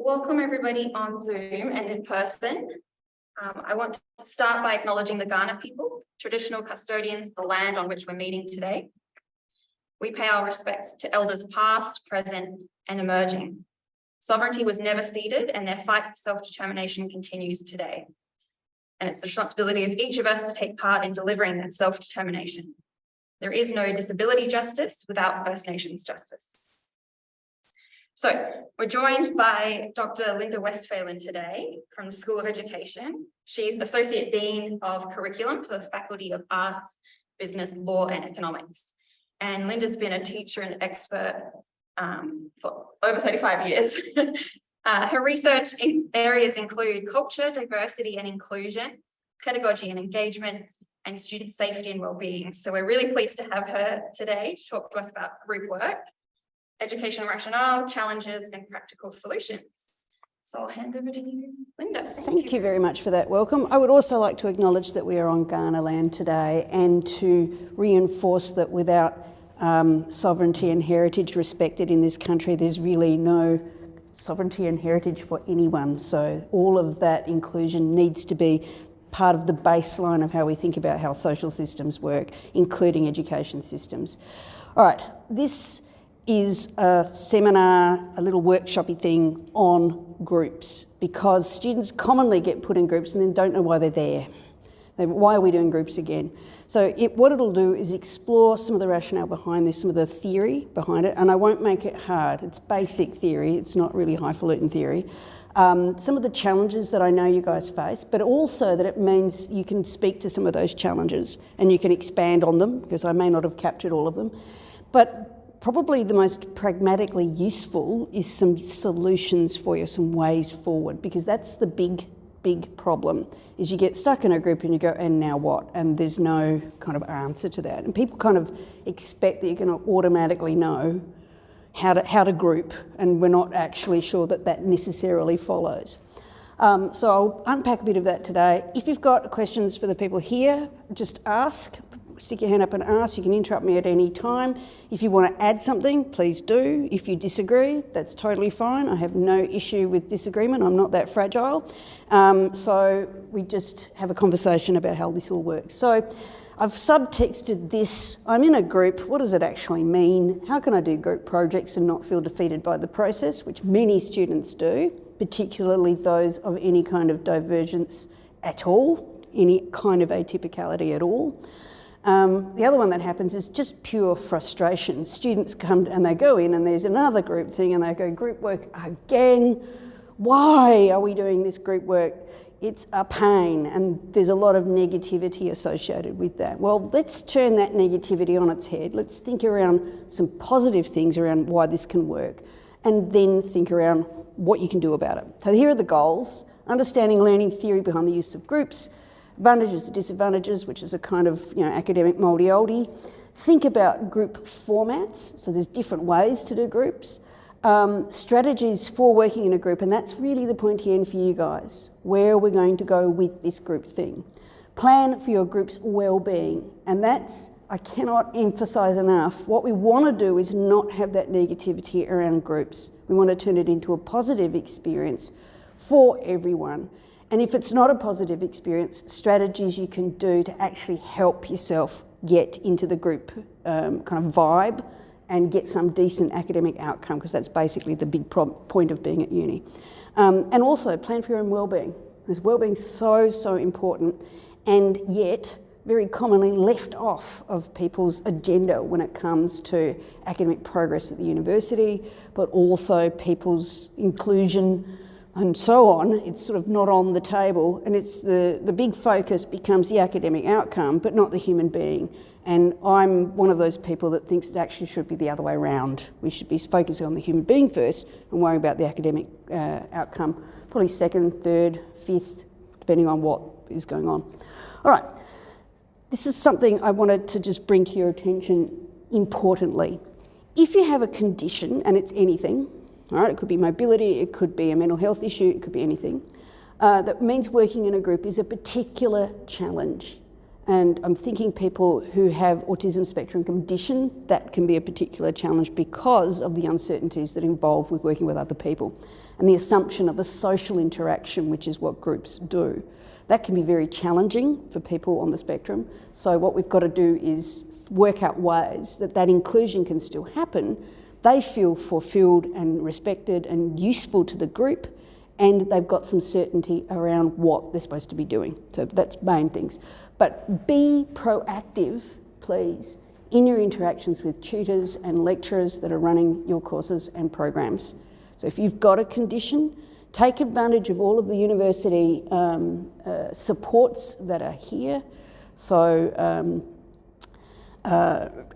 Welcome everybody on Zoom and in person. I want to start by acknowledging the Kaurna people, traditional custodians of the land on which we're meeting today. We pay our respects to elders past, present, and emerging. Sovereignty was never ceded and their fight for self-determination continues today. And it's the responsibility of each of us to take part in delivering that self-determination. There is no disability justice without First Nations justice. So we're joined by Dr. Linda Westphalen today from the School of Education. She's Associate Dean of Curriculum for the Faculty of Arts, Business, Law and Economics. And Linda's been a teacher and expert for over 35 years. Her research areas include culture, diversity and inclusion, pedagogy and engagement, and student safety and wellbeing. So we're really pleased to have her today to talk to us about group work, educational rationale, challenges, and practical solutions. So I'll hand over to you, Linda. Thank you very much for that welcome. I would also like to acknowledge that we are on Kaurna land today and to reinforce that without sovereignty and heritage respected in this country, there's really no sovereignty and heritage for anyone. So all of that inclusion needs to be part of the baseline of how we think about how social systems work, including education systems. All right, this is a seminar, a little workshop-y thing on groups, because students commonly get put in groups and then don't know why they're there. Why are we doing groups again? So what it'll do is explore some of the rationale behind this, some of the theory behind it, and I won't make it hard. It's basic theory, it's not really highfalutin theory. Some of the challenges that I know you guys face, but also that it means you can speak to some of those challenges and you can expand on them, because I may not have captured all of them. But probably the most pragmatically useful is some solutions for you, some ways forward, because that's the big problem, is you get stuck in a group and you go, and now what? And there's no kind of answer to that. And people kind of expect that you're going to automatically know how to group, and we're not actually sure that that necessarily follows. So I'll unpack a bit of that today. If you've got questions for the people here, just ask. Stick your hand up and ask. You can interrupt me at any time. If you want to add something, please do. If you disagree, that's totally fine. I have no issue with disagreement. I'm not that fragile. So we just have a conversation about how this all works. So I've subtexted this. I'm in a group. What does it actually mean? How can I do group projects and not feel defeated by the process, which many students do, particularly those of any kind of divergence at all, any kind of atypicality at all. The other one that happens is just pure frustration. Students come and they go in and there's another group thing and they go, group work again? Why are we doing this group work? It's a pain, and there's a lot of negativity associated with that. Well, let's turn that negativity on its head. Let's think around some positive things around why this can work, and then think around what you can do about it. So here are the goals: understanding learning theory behind the use of groups, advantages and disadvantages, which is a kind of academic moldy-oldy. Think about group formats, so there's different ways to do groups. Strategies for working in a group, and that's really the pointy end for you guys. Where are we going to go with this group thing? Plan for your group's well-being, and that's, I cannot emphasise enough, what we want to do is not have that negativity around groups. We want to turn it into a positive experience for everyone. And if it's not a positive experience, strategies you can do to actually help yourself get into the group kind of vibe and get some decent academic outcome, because that's basically the big point of being at uni. And also plan for your own wellbeing, because wellbeing's so important, and yet very commonly left off of people's agenda when it comes to academic progress at the university, but also people's inclusion and so on. It's sort of not on the table, and it's the big focus becomes the academic outcome, but not the human being. And I'm one of those people that thinks it actually should be the other way around. We should be focusing on the human being first and worrying about the academic outcome, probably second, third, fifth, depending on what is going on. All right, this is something I wanted to just bring to your attention importantly. If you have a condition, and it's anything, all right, it could be mobility, it could be a mental health issue, it could be anything, that means working in a group is a particular challenge. And I'm thinking people who have autism spectrum condition, that can be a particular challenge because of the uncertainties that involve with working with other people and the assumption of a social interaction, which is what groups do. That can be very challenging for people on the spectrum. So what we've got to do is work out ways that that inclusion can still happen. They feel fulfilled and respected and useful to the group, and they've got some certainty around what they're supposed to be doing. So that's main things. But be proactive, please, in your interactions with tutors and lecturers that are running your courses and programs. So if you've got a condition, take advantage of all of the university supports that are here. So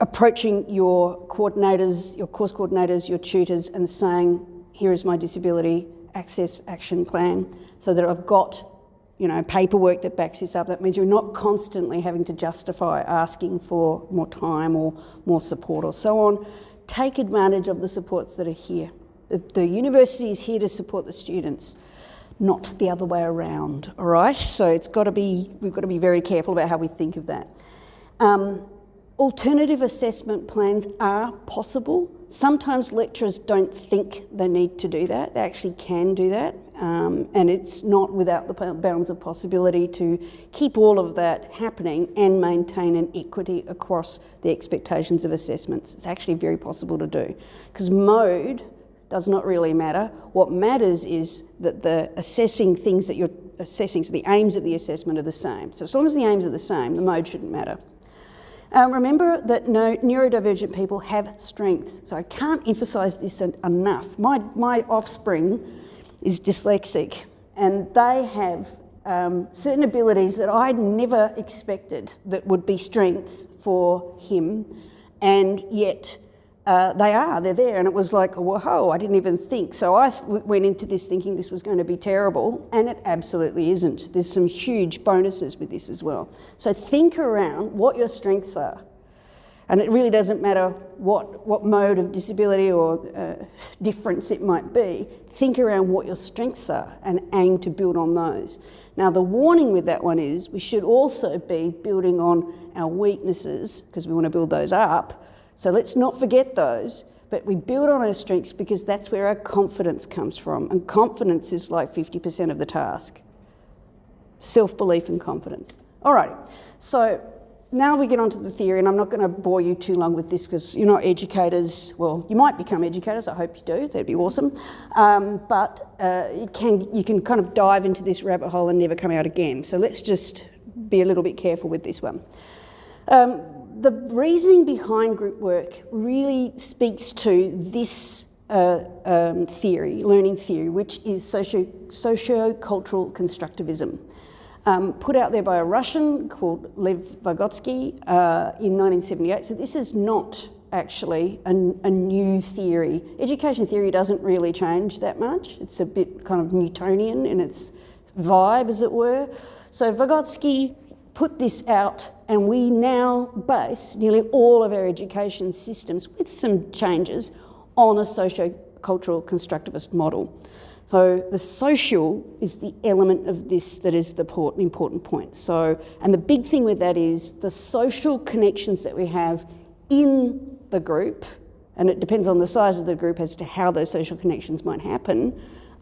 approaching your coordinators, your course coordinators, your tutors, and saying, here is my disability access action plan, so that I've got, you know, paperwork that backs this up. That means you're not constantly having to justify asking for more time or more support or so on. Take advantage of the supports that are here. The university is here to support the students, not the other way around, all right? So we've got to be very careful about how we think of that. Alternative assessment plans are possible. Sometimes lecturers don't think they need to do that. They actually can do that. And it's not without the bounds of possibility to keep all of that happening and maintain an equity across the expectations of assessments. It's actually very possible to do, because mode does not really matter. What matters is that the assessing things that you're assessing, so the aims of the assessment are the same. So as long as the aims are the same, the mode shouldn't matter. Remember that neurodivergent people have strengths. So I can't emphasise this enough. My offspring is dyslexic, and they have certain abilities that I'd never expected that would be strengths for him, and yet they're there. And it was like, whoa, I didn't even think. So I went into this thinking this was going to be terrible, and it absolutely isn't. There's some huge bonuses with this as well. So think around what your strengths are. And it really doesn't matter what mode of disability or difference it might be. Think around what your strengths are and aim to build on those. Now, the warning with that one is we should also be building on our weaknesses, because we want to build those up. So let's not forget those, but we build on our strengths because that's where our confidence comes from. And confidence is like 50% of the task. Self-belief and confidence. All right, so now we get onto the theory, and I'm not going to bore you too long with this because you're not educators. Well, you might become educators, I hope you do, that'd be awesome. But you can kind of dive into this rabbit hole and never come out again. So let's just be a little bit careful with this one. The reasoning behind group work really speaks to this theory, learning theory, which is socio-cultural constructivism, put out there by a Russian called Lev Vygotsky in 1978. So this is not actually a new theory. Education theory doesn't really change that much. It's a bit kind of Newtonian in its vibe, as it were. So Vygotsky put this out, and we now base nearly all of our education systems, with some changes, on a socio-cultural constructivist model. So the social is the element of this that is the important point. So, and the big thing with that is the social connections that we have in the group, and it depends on the size of the group as to how those social connections might happen,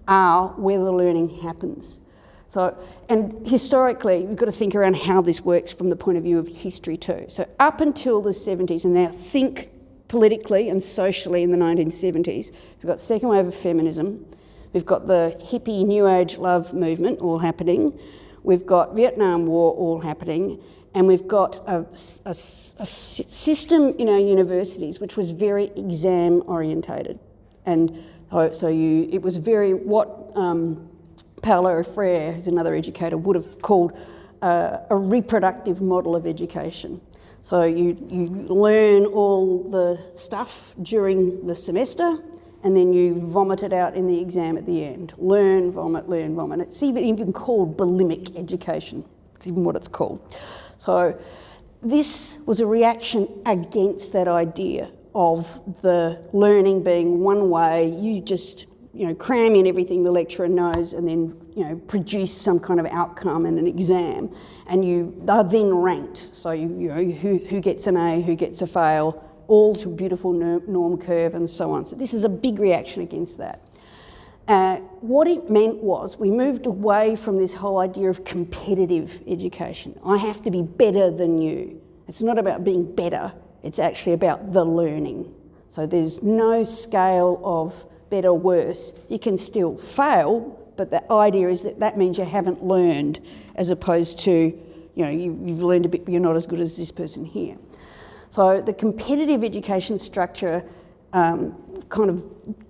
are where the learning happens. So, and historically, we've got to think around how this works from the point of view of history too. So up until the 70s, and now think politically and socially in the 1970s, we've got second wave of feminism, we've got the hippie New Age love movement all happening, we've got Vietnam War all happening, and we've got a system in our universities which was very exam orientated. And so it was very what Paulo Freire, who's another educator, would have called a reproductive model of education. So you learn all the stuff during the semester, and then you vomit it out in the exam at the end. Learn, vomit, learn, vomit. It's even called bulimic education. It's even what it's called. So this was a reaction against that idea of the learning being one way. You just cram in everything the lecturer knows and then, produce some kind of outcome in an exam, and they're then ranked. So who gets an A, who gets a fail, all to a beautiful norm curve and so on. So this is a big reaction against that. What it meant was we moved away from this whole idea of competitive education. I have to be better than you. It's not about being better, it's actually about the learning. So there's no scale of better, worse. You can still fail, but the idea is that means you haven't learned, as opposed to, you've learned a bit, but you're not as good as this person here. So the competitive education structure kind of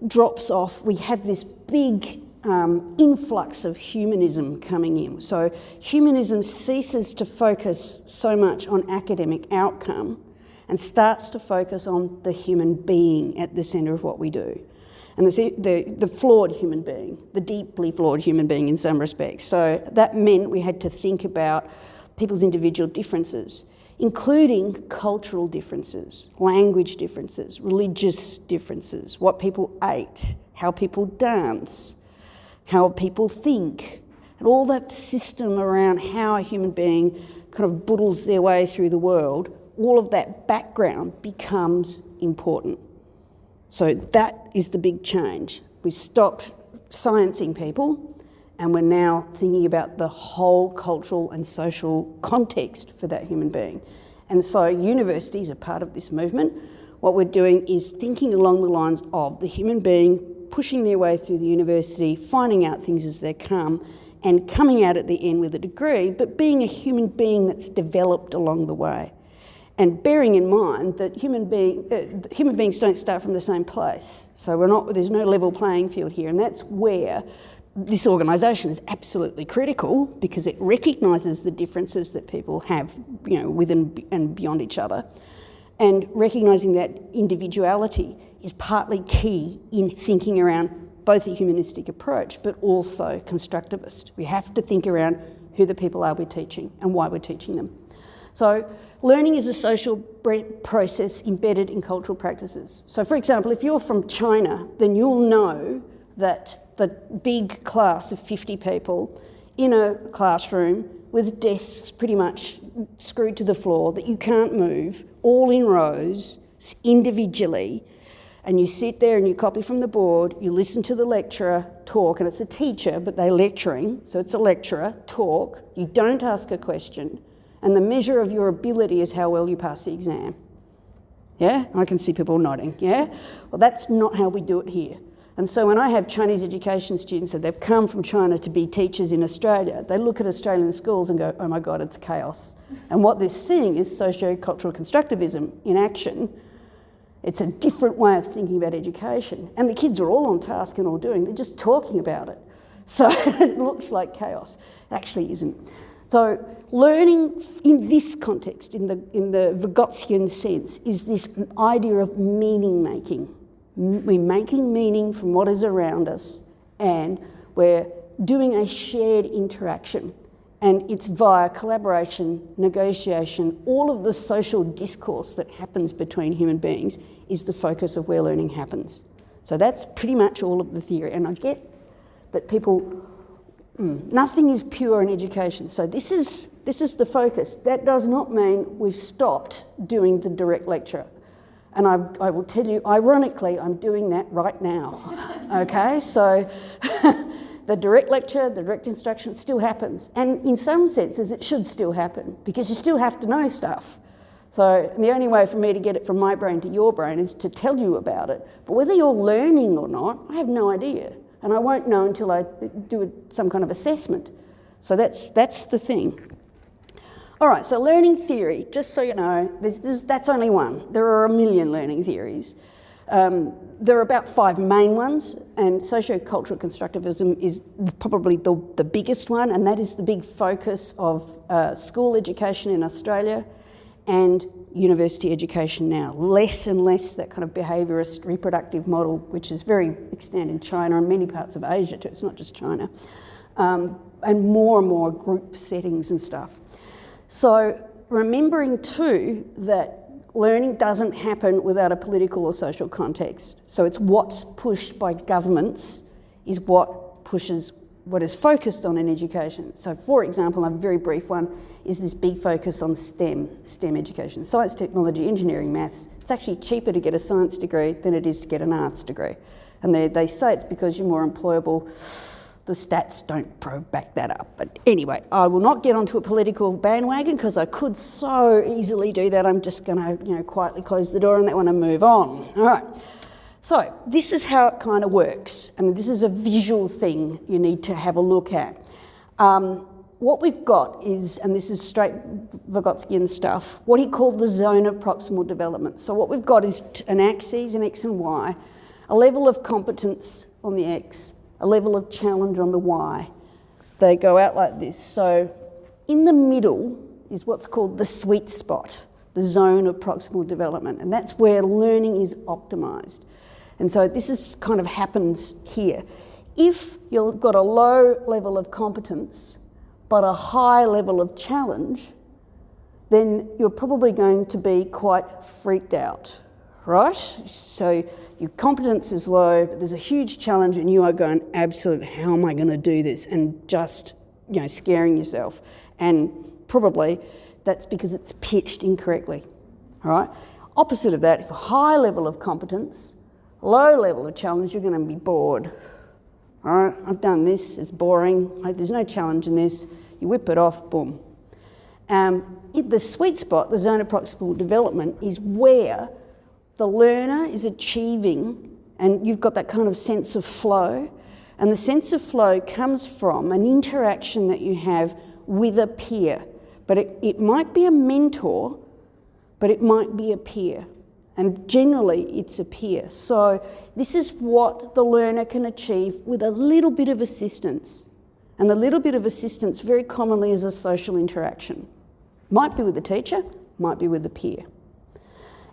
drops off. We have this big influx of humanism coming in. So humanism ceases to focus so much on academic outcome and starts to focus on the human being at the centre of what we do. And the flawed human being, the deeply flawed human being in some respects. So that meant we had to think about people's individual differences, including cultural differences, language differences, religious differences, what people ate, how people dance, how people think, and all that system around how a human being kind of boodles their way through the world. All of that background becomes important. So that is the big change. We stopped sciencing people, and we're now thinking about the whole cultural and social context for that human being. And so universities are part of this movement. What we're doing is thinking along the lines of the human being pushing their way through the university, finding out things as they come, and coming out at the end with a degree, but being a human being that's developed along the way. And bearing in mind that human beings don't start from the same place. So there's no level playing field here, and that's where this organisation is absolutely critical, because it recognises the differences that people have, within and beyond each other. And recognising that individuality is partly key in thinking around both a humanistic approach, but also constructivist. We have to think around who the people are we're teaching and why we're teaching them. So learning is a social process embedded in cultural practices. So for example, if you're from China, then you'll know that the big class of 50 people in a classroom with desks pretty much screwed to the floor that you can't move, all in rows, individually, and you sit there and you copy from the board, you listen to the lecturer talk, and it's a teacher, but they're lecturing, so it's a lecturer, talk, you don't ask a question, and the measure of your ability is how well you pass the exam. Yeah? I can see people nodding, yeah? Well, that's not how we do it here. And so when I have Chinese education students and they've come from China to be teachers in Australia, they look at Australian schools and go, oh my God, it's chaos. And what they're seeing is socio-cultural constructivism in action. It's a different way of thinking about education. And the kids are all on task and all doing, they're just talking about it. So it looks like chaos. It actually isn't. So learning in this context, in the Vygotskian sense, is this idea of meaning making. We're making meaning from what is around us, and we're doing a shared interaction. And it's via collaboration, negotiation, all of the social discourse that happens between human beings is the focus of where learning happens. So that's pretty much all of the theory. And I get that people, nothing is pure in education. So this is the focus. That does not mean we've stopped doing the direct lecture. And I will tell you, ironically, I'm doing that right now, okay? So the direct lecture, the direct instruction still happens. And in some senses, it should still happen, because you still have to know stuff. So the only way for me to get it from my brain to your brain is to tell you about it. But whether you're learning or not, I have no idea. And I won't know until I do some kind of assessment. So that's the thing. All right, so learning theory, just so you know, that's only one. There are a million learning theories. There are about 5 main ones, and socio-cultural constructivism is probably the biggest one, and that is the big focus of school education in Australia and university education now. Less and less that kind of behaviourist reproductive model, which is very extant in China and many parts of Asia too, it's not just China, and more group settings and stuff. So remembering too that learning doesn't happen without a political or social context. So it's what's pushed by governments is what pushes what is focused on in education. So for example, a very brief one is this big focus on STEM education. Science, technology, engineering, maths. It's actually cheaper to get a science degree than it is to get an arts degree. And they say it's because you're more employable. The stats don't back that up. But anyway, I will not get onto a political bandwagon because I could so easily do that. I'm just going to quietly close the door on that one and move on. All right. So this is how it kind of works, and this is a visual thing you need to have a look at. What we've got is, and this is straight Vygotskian stuff, what he called the zone of proximal development. So what we've got is an axis, an X and Y, a level of competence on the X, a level of challenge on the Y. They go out like this. So in the middle is what's called the sweet spot, the zone of proximal development, and that's where learning is optimised. And so this is kind of happens here. If you've got a low level of competence, but a high level of challenge, then you're probably going to be quite freaked out, right? So your competence is low, but there's a huge challenge and you are going, absolutely, how am I going to do this? And just, scaring yourself. And probably that's because it's pitched incorrectly, all right? Opposite of that, if a high level of competence, low level of challenge, you're going to be bored. All right, I've done this, it's boring, there's no challenge in this, you whip it off, boom. The sweet spot, the zone of proximal development, is where the learner is achieving, and you've got that kind of sense of flow, and the sense of flow comes from an interaction that you have with a peer. But it might be a mentor, but it might be a peer. And generally it's a peer. So this is what the learner can achieve with a little bit of assistance. And the little bit of assistance very commonly is a social interaction. Might be with the teacher, might be with the peer.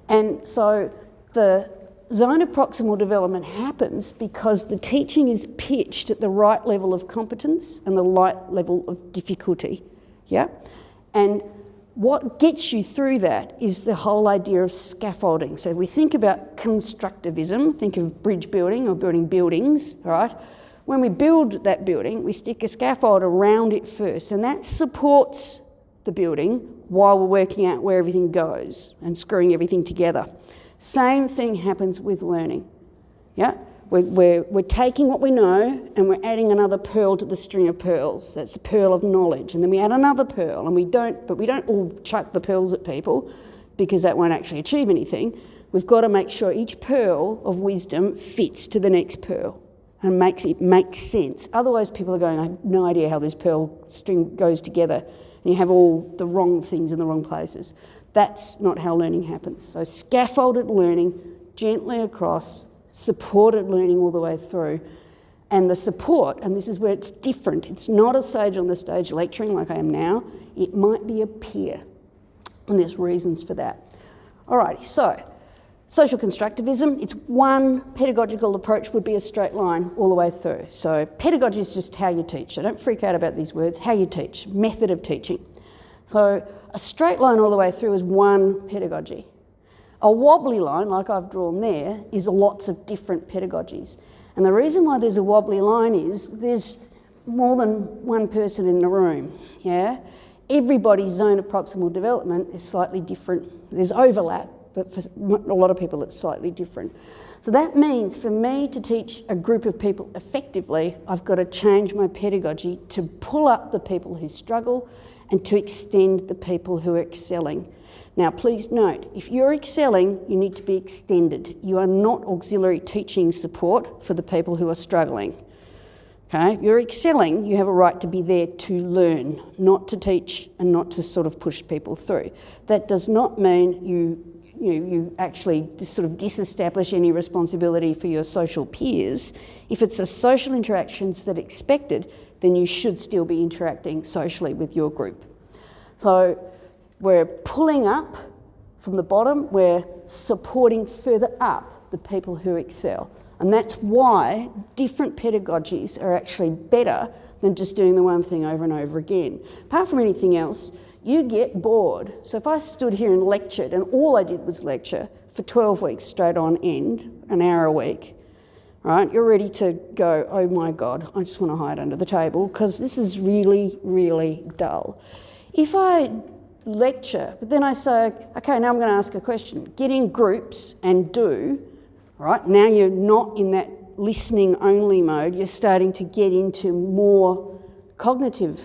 And so the zone of proximal development happens because the teaching is pitched at the right level of competence and the right level of difficulty. Yeah? And what gets you through that is the whole idea of scaffolding. So if we think about constructivism, think of bridge building or building buildings, all right? When we build that building, we stick a scaffold around it first, and that supports the building while we're working out where everything goes and screwing everything together. Same thing happens with learning, yeah? We're taking what we know and we're adding another pearl to the string of pearls. That's a pearl of knowledge. And then we add another pearl, and we don't all chuck the pearls at people because that won't actually achieve anything. We've got to make sure each pearl of wisdom fits to the next pearl and makes sense. Otherwise people are going, I have no idea how this pearl string goes together, and you have all the wrong things in the wrong places. That's not how learning happens. So scaffolded learning, gently across, supported learning all the way through. And the support, and this is where it's different, it's not a sage on the stage lecturing like I am now, it might be a peer. And there's reasons for that. Alrighty, so social constructivism, it's one pedagogical approach would be a straight line all the way through. So pedagogy is just how you teach. So don't freak out about these words, how you teach, method of teaching. So a straight line all the way through is one pedagogy. A wobbly line, like I've drawn there, is lots of different pedagogies. And the reason why there's a wobbly line is there's more than one person in the room, yeah? Everybody's zone of proximal development is slightly different. There's overlap, but for a lot of people it's slightly different. So that means for me to teach a group of people effectively, I've got to change my pedagogy to pull up the people who struggle and to extend the people who are excelling. Now, please note, if you're excelling, you need to be extended. You are not auxiliary teaching support for the people who are struggling. Okay? If you're excelling, you have a right to be there to learn, not to teach and not to sort of push people through. That does not mean you actually sort of disestablish any responsibility for your social peers. If it's a social interactions that are expected, then you should still be interacting socially with your group. So we're pulling up from the bottom, we're supporting further up the people who excel. And that's why different pedagogies are actually better than just doing the one thing over and over again. Apart from anything else, you get bored. So if I stood here and lectured and all I did was lecture for 12 weeks straight on end, an hour a week, right? You're ready to go, oh my God, I just want to hide under the table because this is really, really dull. If I lecture, but then I say, okay, now I'm going to ask a question. Get in groups and do, right? Now you're not in that listening only mode, you're starting to get into more cognitive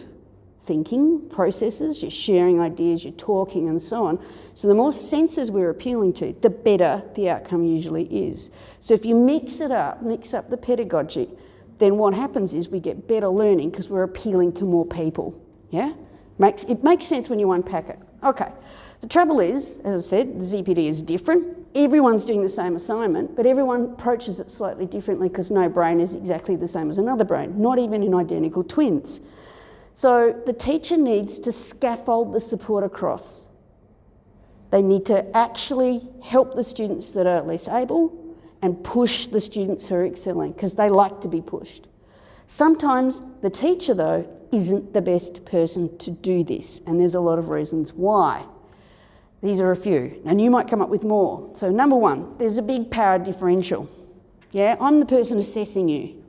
thinking processes, you're sharing ideas, you're talking and so on. So the more senses we're appealing to, the better the outcome usually is. So if you mix up the pedagogy, then what happens is we get better learning because we're appealing to more people, yeah? It makes sense when you unpack it. Okay, the trouble is, as I said, the ZPD is different. Everyone's doing the same assignment, but everyone approaches it slightly differently because no brain is exactly the same as another brain, not even in identical twins. So the teacher needs to scaffold the support across. They need to actually help the students that are less able and push the students who are excelling because they like to be pushed. Sometimes the teacher, though, isn't the best person to do this, and there's a lot of reasons why. These are a few, and you might come up with more. So number one, there's a big power differential. Yeah, I'm the person assessing you.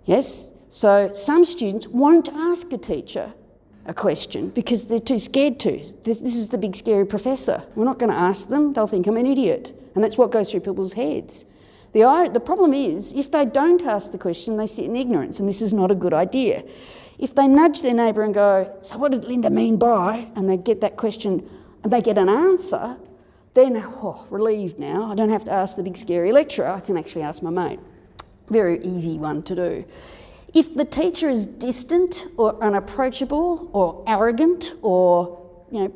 Yes? So some students won't ask a teacher a question because they're too scared to. This is the big scary professor. We're not going to ask them, they'll think I'm an idiot. And that's what goes through people's heads. The problem is, if they don't ask the question, they sit in ignorance, and this is not a good idea. If they nudge their neighbour and go, so what did Linda mean by, and they get that question and they get an answer, then, relieved now, I don't have to ask the big scary lecturer, I can actually ask my mate. Very easy one to do. If the teacher is distant or unapproachable or arrogant or,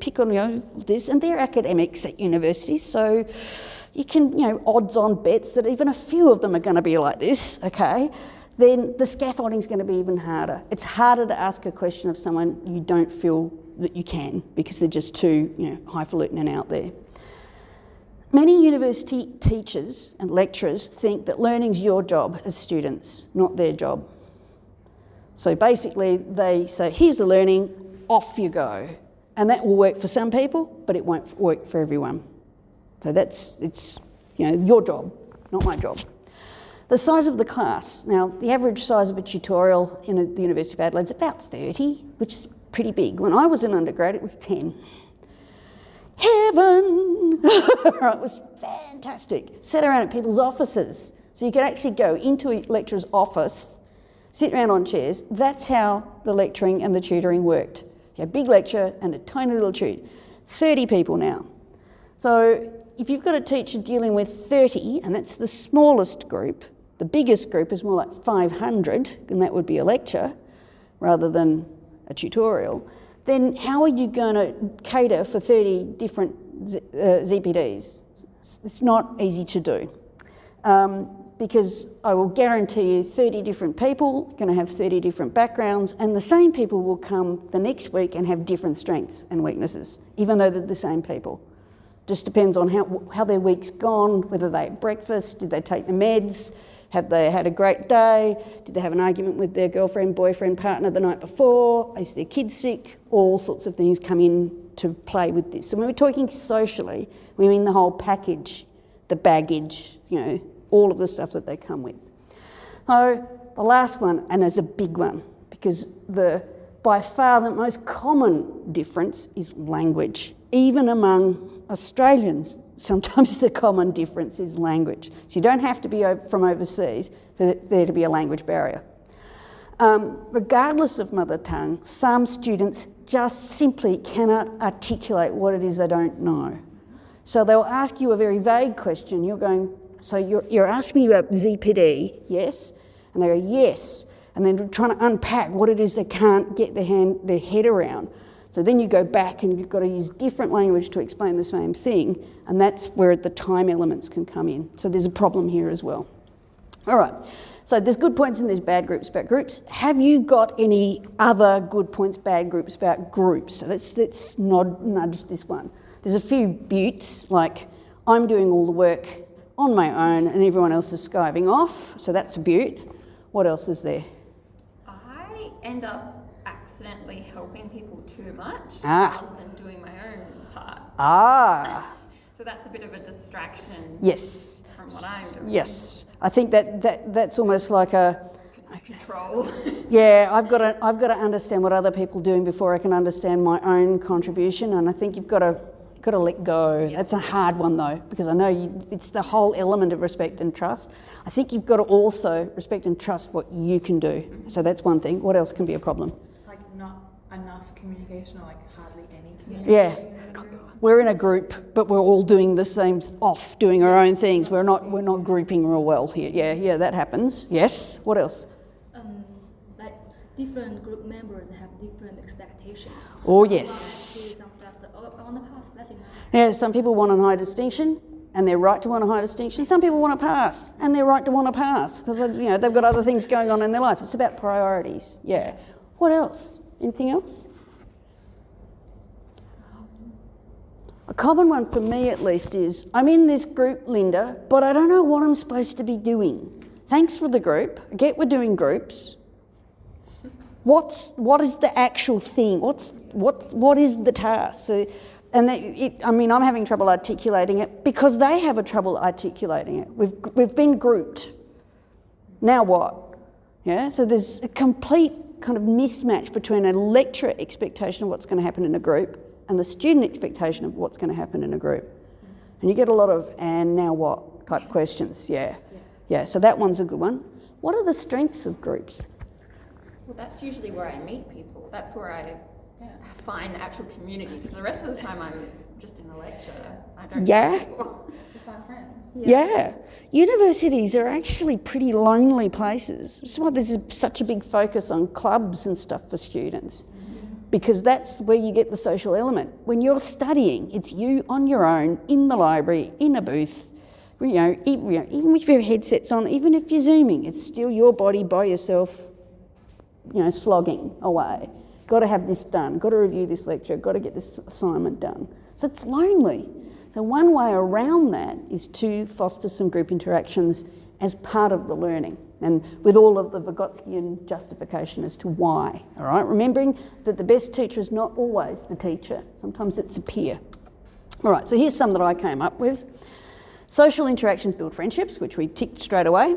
pick on this, and they're academics at universities, so you can, odds on bets that even a few of them are going to be like this, okay, then the scaffolding is going to be even harder. It's harder to ask a question of someone you don't feel that you can because they're just too, highfalutin and out there. Many university teachers and lecturers think that learning's your job as students, not their job. So basically they say, here's the learning, off you go. And that will work for some people, but it won't work for everyone. So it's your job, not my job. The size of the class. Now, the average size of a tutorial in the University of Adelaide is about 30, which is pretty big. When I was an undergrad, it was 10. Heaven! It was fantastic. Sat around at people's offices. So you could actually go into a lecturer's office, sit around on chairs. That's how the lecturing and the tutoring worked. You had a big lecture and a tiny little tute. 30 people now. So if you've got a teacher dealing with 30, and that's the smallest group, the biggest group is more like 500, and that would be a lecture rather than a tutorial, then how are you going to cater for 30 different ZPDs? It's not easy to do. Because I will guarantee you 30 different people are going to have 30 different backgrounds, and the same people will come the next week and have different strengths and weaknesses, even though they're the same people. Just depends on how their week's gone, whether they ate breakfast, did they take the meds, have they had a great day, did they have an argument with their girlfriend, boyfriend, partner the night before, is their kid sick, all sorts of things come in to play with this. So when we're talking socially, we mean the whole package, the baggage, all of the stuff that they come with. So the last one, and there's a big one, because by far the most common difference is language. Even among Australians, sometimes the common difference is language. So you don't have to be from overseas for there to be a language barrier. Regardless of mother tongue, some students just simply cannot articulate what it is they don't know. So they'll ask you a very vague question. You're going, so you're asking me about ZPD, yes? And they go, yes. And then trying to unpack what it is they can't get their head around. So then you go back and you've got to use different language to explain the same thing, and that's where the time elements can come in. So there's a problem here as well. All right, so there's good points and there's bad groups about groups. Have you got any other good points, bad groups about groups? So let's nudge this one. There's a few buttes, like I'm doing all the work on my own and everyone else is skiving off, so that's a butte. What else is there? I end up accidentally helping people too much rather than doing my own part. Ah. So that's a bit of a distraction. Yes. from what I'm doing. Yes, I think that's almost like a Control. yeah. I've got to understand what other people are doing before I can understand my own contribution, and I think you've got to let go. Yeah. That's a hard one though, because I know it's the whole element of respect and trust. I think you've got to also respect and trust what you can do. So that's one thing. What else can be a problem? Like not enough communication, or like hardly any communication. Yeah, we're in a group, but we're all doing the same, doing our own things. We're not grouping real well here. Yeah, that happens. Yes. What else? Like different group members have different expectations. Oh yes. Yeah, some people want a high distinction, and they're right to want a high distinction. Some people want to pass, and they're right to want to pass because they've got other things going on in their life. It's about priorities. Yeah. What else? Anything else? A common one for me, at least, is I'm in this group, Linda, but I don't know what I'm supposed to be doing. Thanks for the group. I get we're doing groups. What is the actual thing? What is the task? So, I'm having trouble articulating it because they have a trouble articulating it. We've been grouped. Now what? Yeah. So there's a complete kind of mismatch between a lecturer expectation of what's going to happen in a group and the student expectation of what's going to happen in a group. And you get a lot of "and now what" type questions. Yeah. So that one's a good one. What are the strengths of groups? Well, that's usually where I meet people. That's where I find actual community, because the rest of the time I'm just in the lecture. I don't know people. You find friends. Yeah. Universities are actually pretty lonely places. That's why there's such a big focus on clubs and stuff for students, because that's where you get the social element. When you're studying, it's you on your own, in the library, in a booth, even with your headsets on, even if you're Zooming, it's still your body by yourself, slogging away. Got to have this done, got to review this lecture, got to get this assignment done. So it's lonely. So one way around that is to foster some group interactions as part of the learning, and with all of the Vygotskian justification as to why, all right? Remembering that the best teacher is not always the teacher. Sometimes it's a peer. All right, so here's some that I came up with. Social interactions build friendships, which we ticked straight away.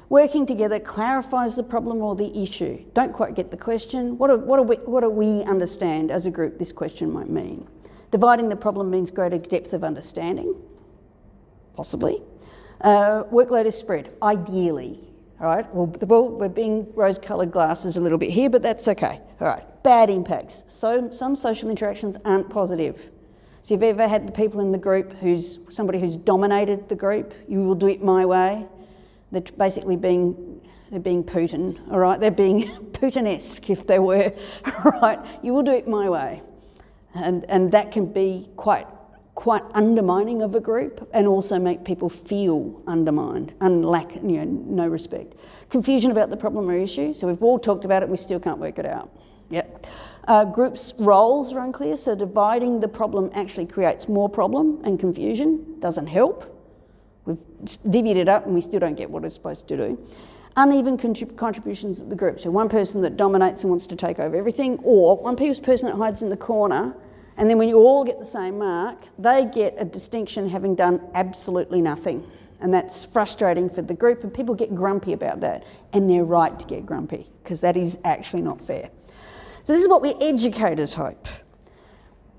Working together clarifies the problem or the issue. Don't quite get the question. What do we understand as a group this question might mean? Dividing the problem means greater depth of understanding, possibly. Workload is spread, ideally. All right, well, we're being rose-coloured glasses a little bit here, but that's okay. All right, bad impacts. So some social interactions aren't positive. So you've ever had the people in the group somebody who's dominated the group, you will do it my way. They're basically being Putin, all right? They're being Putin-esque if they were, all right? You will do it my way. And that can be quite undermining of a group, and also make people feel undermined and lack no respect. Confusion about the problem or issue. So we've all talked about it, we still can't work it out. Yep. Groups' roles are unclear, so dividing the problem actually creates more problem and confusion, doesn't help. We've divvied it up and we still don't get what it's supposed to do. Uneven contributions of the group. So one person that dominates and wants to take over everything, or one person that hides in the corner, and then when you all get the same mark, they get a distinction having done absolutely nothing. And that's frustrating for the group, and people get grumpy about that. And they're right to get grumpy, because that is actually not fair. So this is what we educators hope.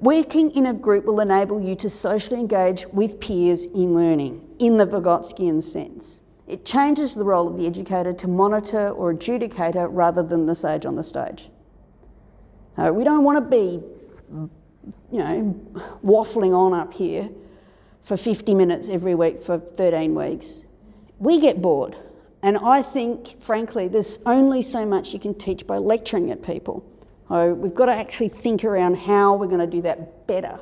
Working in a group will enable you to socially engage with peers in learning, in the Vygotskian sense. It changes the role of the educator to monitor or adjudicator rather than the sage on the stage. So we don't want to be, waffling on up here for 50 minutes every week for 13 weeks. We get bored. And I think, frankly, there's only so much you can teach by lecturing at people. So we've got to actually think around how we're going to do that better.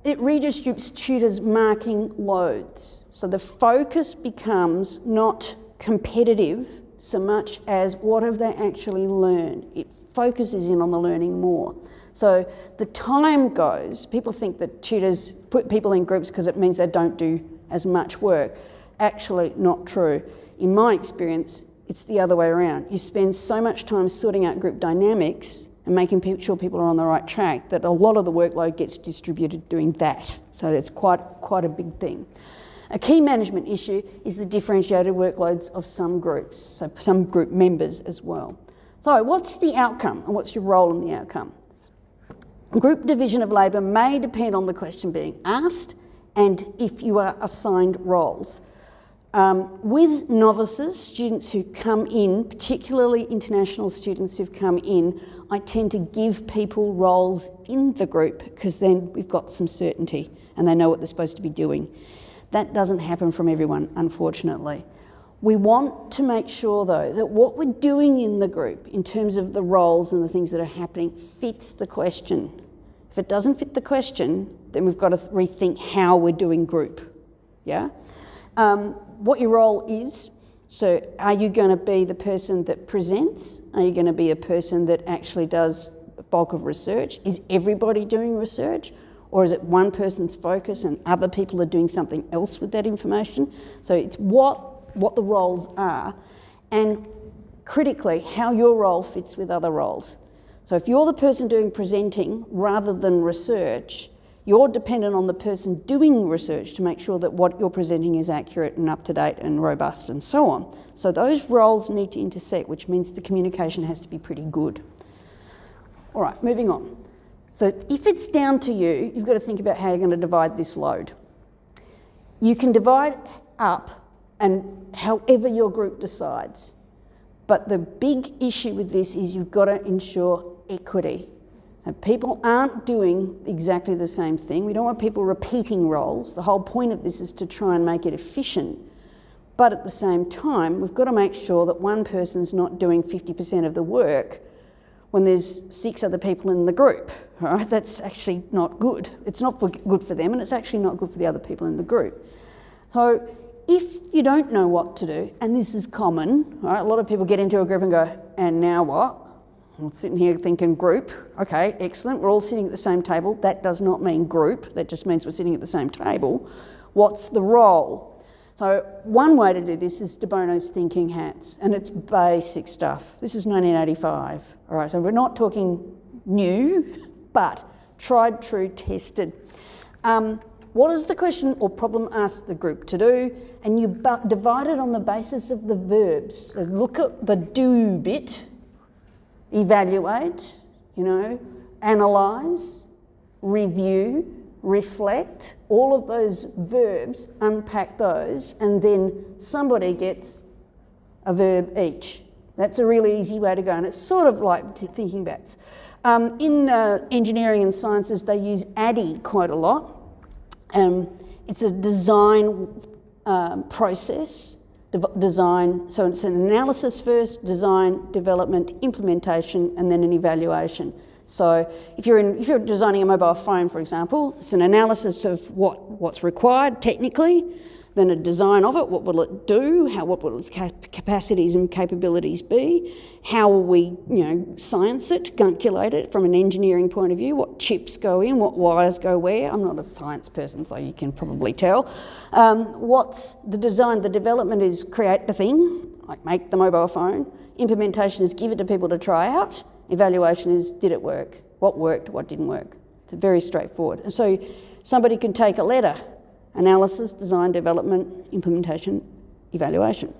It redistributes tutors' marking loads. So the focus becomes not competitive so much as what have they actually learned. It focuses in on the learning more. So the time goes, people think that tutors put people in groups because it means they don't do as much work. Actually, not true. In my experience, it's the other way around. You spend so much time sorting out group dynamics and making sure people are on the right track that a lot of the workload gets distributed doing that. So it's quite a big thing. A key management issue is the differentiated workloads of some groups, so some group members as well. So what's the outcome and what's your role in the outcome? Group division of labour may depend on the question being asked and if you are assigned roles. With novices, students who come in, particularly international students who've come in, I tend to give people roles in the group because then we've got some certainty and they know what they're supposed to be doing. That doesn't happen from everyone, unfortunately. We want to make sure, though, that what we're doing in the group in terms of the roles and the things that are happening fits the question. If it doesn't fit the question, then we've got to rethink how we're doing group, yeah? What your role is, so are you going to be the person that presents? Are you going to be a person that actually does the bulk of research? Is everybody doing research? Or is it one person's focus and other people are doing something else with that information? So it's what the roles are, and critically, how your role fits with other roles. So if you're the person doing presenting rather than research, you're dependent on the person doing research to make sure that what you're presenting is accurate and up-to-date and robust and so on. So those roles need to intersect, which means the communication has to be pretty good. All right, moving on. So if it's down to you, you've got to think about how you're going to divide this load. You can divide up and however your group decides. But the big issue with this is you've got to ensure equity. So people aren't doing exactly the same thing. We don't want people repeating roles. The whole point of this is to try and make it efficient. But at the same time, we've got to make sure that one person's not doing 50% of the work when there's 6 other people in the group, all right? That's actually not good. It's not good for them, and it's actually not good for the other people in the group. So if you don't know what to do, and this is common, all right? A lot of people get into a group and go, and now what? I'm sitting here thinking group, okay, excellent, we're all sitting at the same table. That does not mean group, that just means we're sitting at the same table. What's the role? So one way to do this is De Bono's thinking hats, and it's basic stuff. This is 1985, all right, so we're not talking new, but tried, true, tested. What is the question or problem asked the group to do? And you divide it on the basis of the verbs. So look at the do bit, evaluate, analyse, review, reflect, all of those verbs, unpack those, and then somebody gets a verb each. That's a really easy way to go, and it's sort of like thinking bats. In engineering and sciences, they use ADDIE quite a lot. It's a design process, so it's an analysis first, design, development, implementation, and then an evaluation. So if you're designing a mobile phone, for example, it's an analysis of what's required technically, then a design of it, what will it do, what will its capacities and capabilities be, how will we science it, calculate it from an engineering point of view, what chips go in, what wires go where. I'm not a science person, so you can probably tell. What's the design? The development is create the thing, like make the mobile phone. Implementation is give it to people to try out. Evaluation is, did it work? What worked, what didn't work? It's very straightforward. And so somebody can take a letter, analysis, design, development, implementation, evaluation.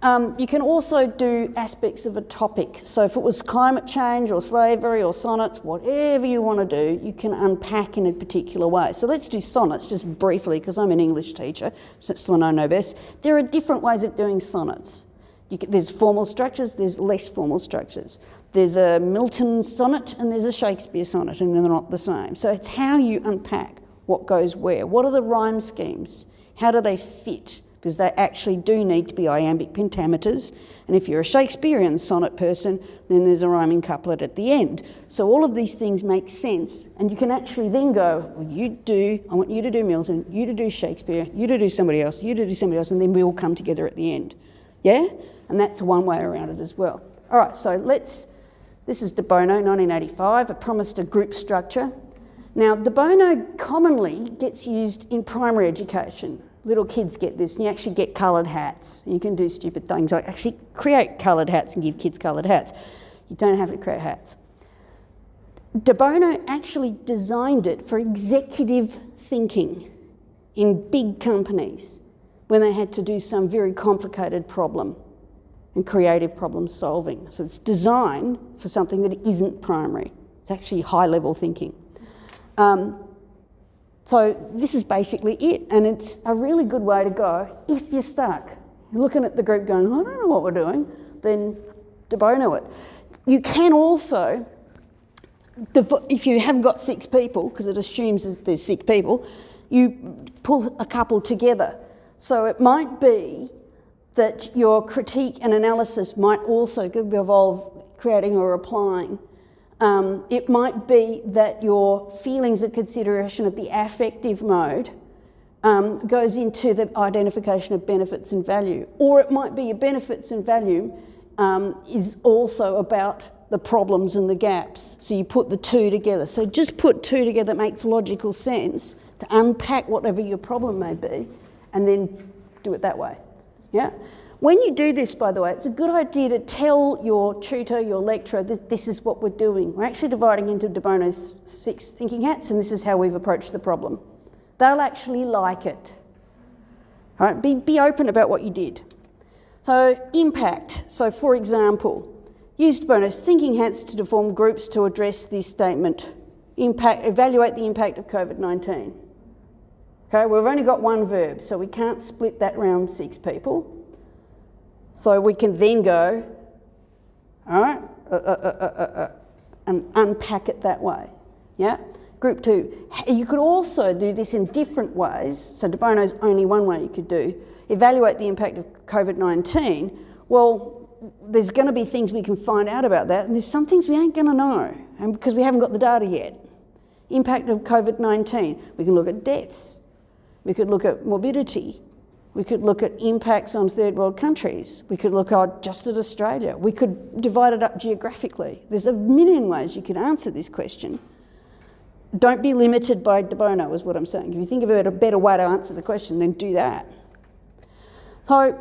You can also do aspects of a topic. So if it was climate change or slavery or sonnets, whatever you want to do, you can unpack in a particular way. So let's do sonnets just briefly, because I'm an English teacher, so it's the one I know best. There are different ways of doing sonnets. There's formal structures, there's less formal structures. There's a Milton sonnet and there's a Shakespeare sonnet, and they're not the same. So it's how you unpack what goes where. What are the rhyme schemes? How do they fit? Because they actually do need to be iambic pentameters. And if you're a Shakespearean sonnet person, then there's a rhyming couplet at the end. So all of these things make sense. And you can actually then go, well, I want you to do Milton, you to do Shakespeare, you to do somebody else, you to do somebody else, and then we all come together at the end. Yeah? And that's one way around it as well. All right, so this is De Bono, 1985, it promised a group structure. Now, De Bono commonly gets used in primary education. Little kids get this, and you actually get coloured hats. You can do stupid things like actually create coloured hats and give kids coloured hats. You don't have to create hats. De Bono actually designed it for executive thinking. in big companies when they had to do some very complicated problem and creative problem solving. So it's designed for something that isn't primary. It's actually high-level thinking. So this is basically it, and it's a really good way to go if you're stuck. You're looking at the group going, I don't know what we're doing, then de bono it. You can also, if you haven't got 6 people, because it assumes that there's 6 people, you pull a couple together. So it might be that your critique and analysis might also involve creating or applying. It might be that your feelings and consideration of the affective mode goes into the identification of benefits and value. Or it might be your benefits and value is also about the problems and the gaps. So you put the 2 together. So just put 2 together that makes logical sense to unpack whatever your problem may be and then do it that way. Yeah? When you do this, by the way, it's a good idea to tell your tutor, your lecturer, that this is what we're doing. We're actually dividing into de Bono's 6 thinking hats, and this is how we've approached the problem. They'll actually like it. All right? Be open about what you did. So impact. So for example, use de Bono's thinking hats to form groups to address this statement. Evaluate the impact of COVID-19. Okay, we've only got 1 verb, so we can't split that around 6 people. So we can then go, all right, and unpack it that way, yeah? Group 2. You could also do this in different ways. So de Bono's only one way you could do. Evaluate the impact of COVID-19. Well, there's going to be things we can find out about that, and there's some things we ain't going to know, and because we haven't got the data yet. Impact of COVID-19. We can look at deaths. We could look at morbidity. We could look at impacts on third world countries. We could look at just at Australia. We could divide it up geographically. There's a million ways you could answer this question. Don't be limited by de Bono is what I'm saying. If you think about a better way to answer the question, then do that. So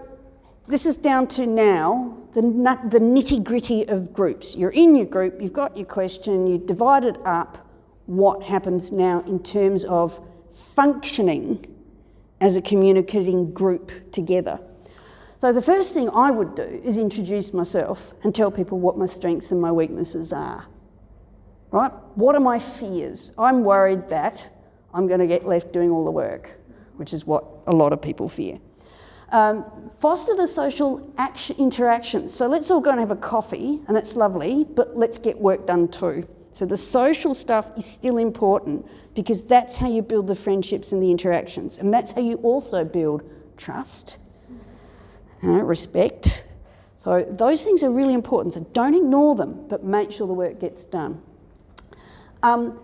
this is down to now the nitty-gritty of groups. You're in your group, you've got your question, you divide it up. What happens now in terms of functioning as a communicating group together? So the first thing I would do is introduce myself and tell people what my strengths and my weaknesses are. Right? What are my fears? I'm worried that I'm going to get left doing all the work, which is what a lot of people fear. Foster the social interactions. So let's all go and have a coffee, and that's lovely, but let's get work done too. So the social stuff is still important because that's how you build the friendships and the interactions. And that's how you also build trust, respect. So those things are really important. So don't ignore them, but make sure the work gets done.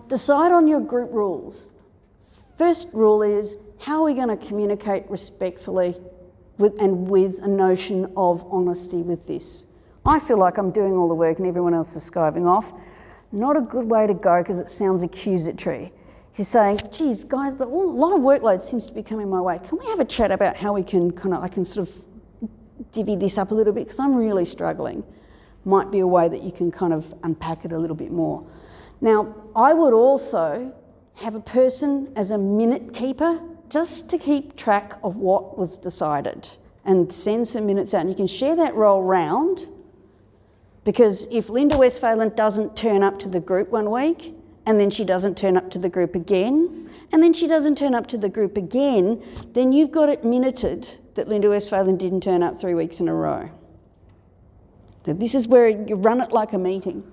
Decide on your group rules. First rule is, how are we going to communicate respectfully with a notion of honesty with this? I feel like I'm doing all the work and everyone else is skiving off. Not a good way to go because it sounds accusatory. He's saying, geez, guys, a lot of workload seems to be coming my way. Can we have a chat about how we can I can sort of divvy this up a little bit because I'm really struggling. Might be a way that you can kind of unpack it a little bit more. Now, I would also have a person as a minute keeper just to keep track of what was decided and send some minutes out. And you can share that role round. Because if Linda Westphalen doesn't turn up to the group one week, and then she doesn't turn up to the group again, and then she doesn't turn up to the group again, then you've got it minuted that Linda Westphalen didn't turn up 3 weeks in a row. So this is where you run it like a meeting.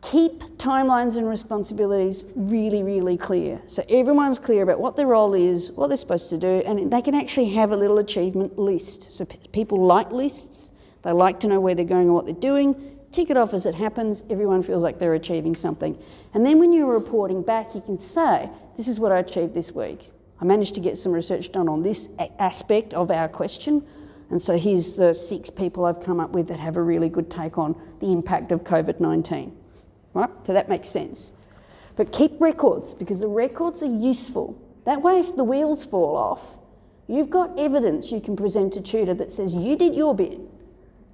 Keep timelines and responsibilities really, really clear. So everyone's clear about what their role is, what they're supposed to do, and they can actually have a little achievement list. So people like lists. They like to know where they're going and what they're doing. Tick it off as it happens. Everyone feels like they're achieving something. And then when you're reporting back, you can say, this is what I achieved this week. I managed to get some research done on this aspect of our question. And so here's the 6 people I've come up with that have a really good take on the impact of COVID-19. Right? So that makes sense. But keep records because the records are useful. That way, if the wheels fall off, you've got evidence you can present to tutor that says you did your bit.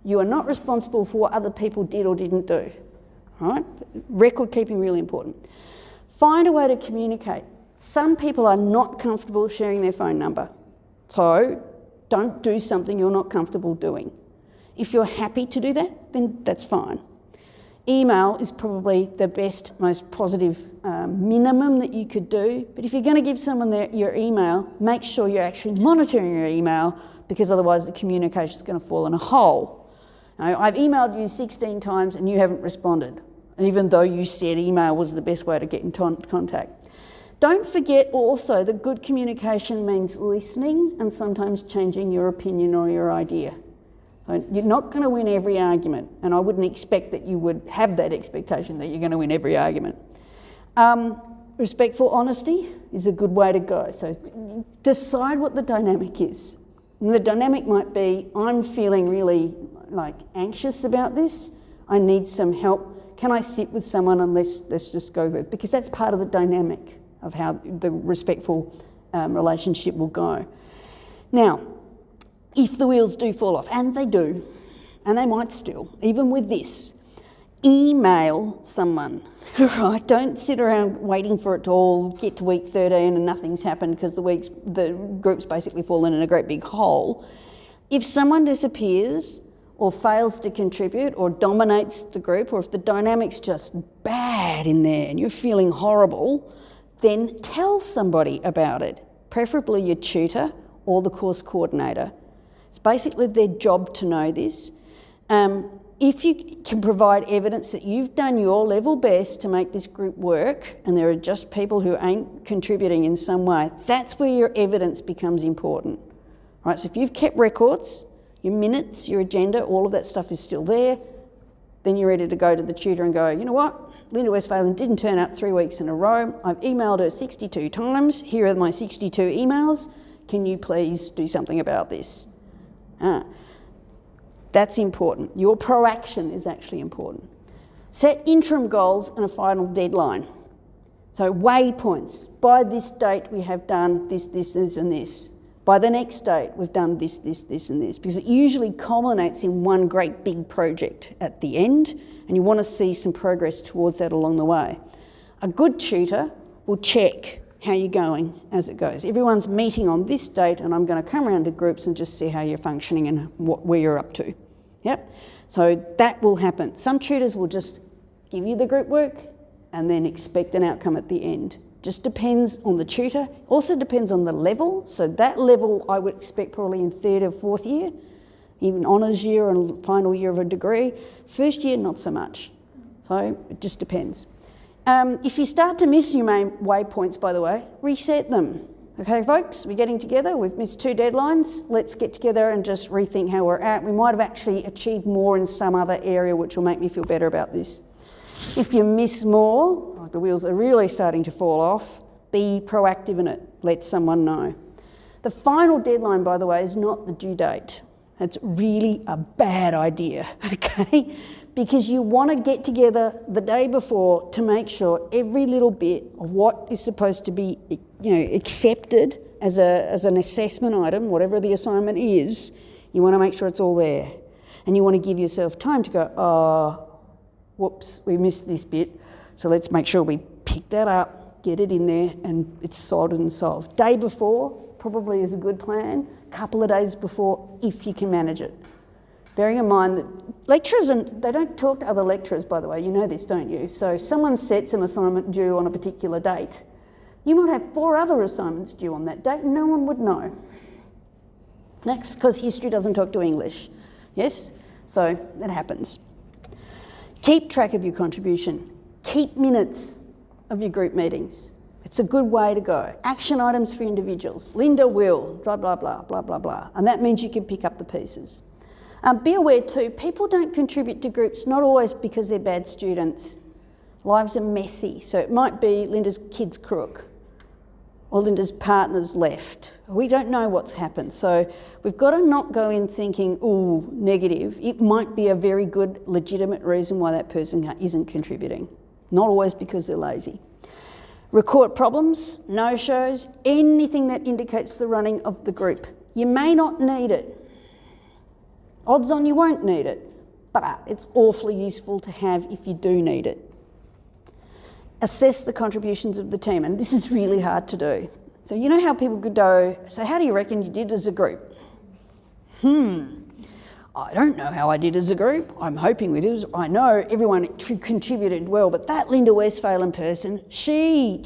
You are not responsible for what other people did or didn't do. All right? Record keeping really important. Find a way to communicate. Some people are not comfortable sharing their phone number. So don't do something you're not comfortable doing. If you're happy to do that, then that's fine. Email is probably the best, most positive minimum that you could do. But if you're going to give someone your email, make sure you're actually monitoring your email, because otherwise the communication is going to fall in a hole. Now, I've emailed you 16 times and you haven't responded, even though you said email was the best way to get in contact. Don't forget also that good communication means listening and sometimes changing your opinion or your idea. So you're not going to win every argument, and I wouldn't expect that you would have that expectation that you're going to win every argument. Respectful honesty is a good way to go. So decide what the dynamic is. And the dynamic might be, I'm feeling really anxious about this. I need some help. Can I sit with someone and let's just go with it? Because that's part of the dynamic of how the respectful relationship will go. Now, if the wheels do fall off, and they do, and they might still, even with this, email someone, right? Don't sit around waiting for it to all get to week 13 and nothing's happened because the group's basically fallen in a great big hole. If someone disappears or fails to contribute or dominates the group, or if the dynamic's just bad in there and you're feeling horrible, then tell somebody about it, preferably your tutor or the course coordinator. It's basically their job to know this. If you can provide evidence that you've done your level best to make this group work and there are just people who ain't contributing in some way, that's where your evidence becomes important. Right? So if you've kept records, your minutes, your agenda, all of that stuff is still there, then you're ready to go to the tutor and go, you know what, Linda Westphalen didn't turn up 3 weeks in a row. I've emailed her 62 times. Here are my 62 emails. Can you please do something about this? That's important. Your proaction is actually important. Set interim goals and a final deadline. So waypoints. By this date we have done this, this, this and this. By the next date we've done this, this, this and this, because it usually culminates in one great big project at the end, and you want to see some progress towards that along the way. A good tutor will check how you're going as it goes. Everyone's meeting on this date and I'm going to come around to groups and just see how you're functioning and where you're up to. Yep. So that will happen. Some tutors will just give you the group work and then expect an outcome at the end. Just depends on the tutor. Also depends on the level. So that level I would expect probably in third or fourth year, even honours year and final year of a degree. First year, not so much. So it just depends. If you start to miss your main waypoints, by the way, reset them. Okay, folks, we're getting together. We've missed 2 deadlines. Let's get together and just rethink how we're at. We might have actually achieved more in some other area, which will make me feel better about this. If you miss more, like the wheels are really starting to fall off, be proactive in it. Let someone know. The final deadline, by the way, is not the due date. It's really a bad idea, okay? Because you want to get together the day before to make sure every little bit of what is supposed to be, accepted as an assessment item, whatever the assignment is, you want to make sure it's all there. And you want to give yourself time to go, whoops, we missed this bit, so let's make sure we pick that up, get it in there, and it's sorted and solved. Day before probably is a good plan. Couple of days before, if you can manage it. Bearing in mind that lecturers, they don't talk to other lecturers, by the way, you know this, don't you? So someone sets an assignment due on a particular date. You might have 4 other assignments due on that date and no one would know. That's because history doesn't talk to English. Yes? So that happens. Keep track of your contribution. Keep minutes of your group meetings. It's a good way to go. Action items for individuals. Linda will, blah, blah, blah, blah, blah, blah. And that means you can pick up the pieces. Be aware too, people don't contribute to groups, not always because they're bad students. Lives are messy. So it might be Linda's kid's crook or Linda's partner's left. We don't know what's happened. So we've got to not go in thinking, ooh, negative. It might be a very good, legitimate reason why that person isn't contributing. Not always because they're lazy. Record problems, no-shows, anything that indicates the running of the group. You may not need it. Odds on you won't need it, but it's awfully useful to have if you do need it. assess the contributions of the team, and this is really hard to do. So you know how people could go, so how do you reckon you did as a group? I don't know how I did as a group. I'm hoping we did. I know everyone contributed well, but that Linda Westphalen person, she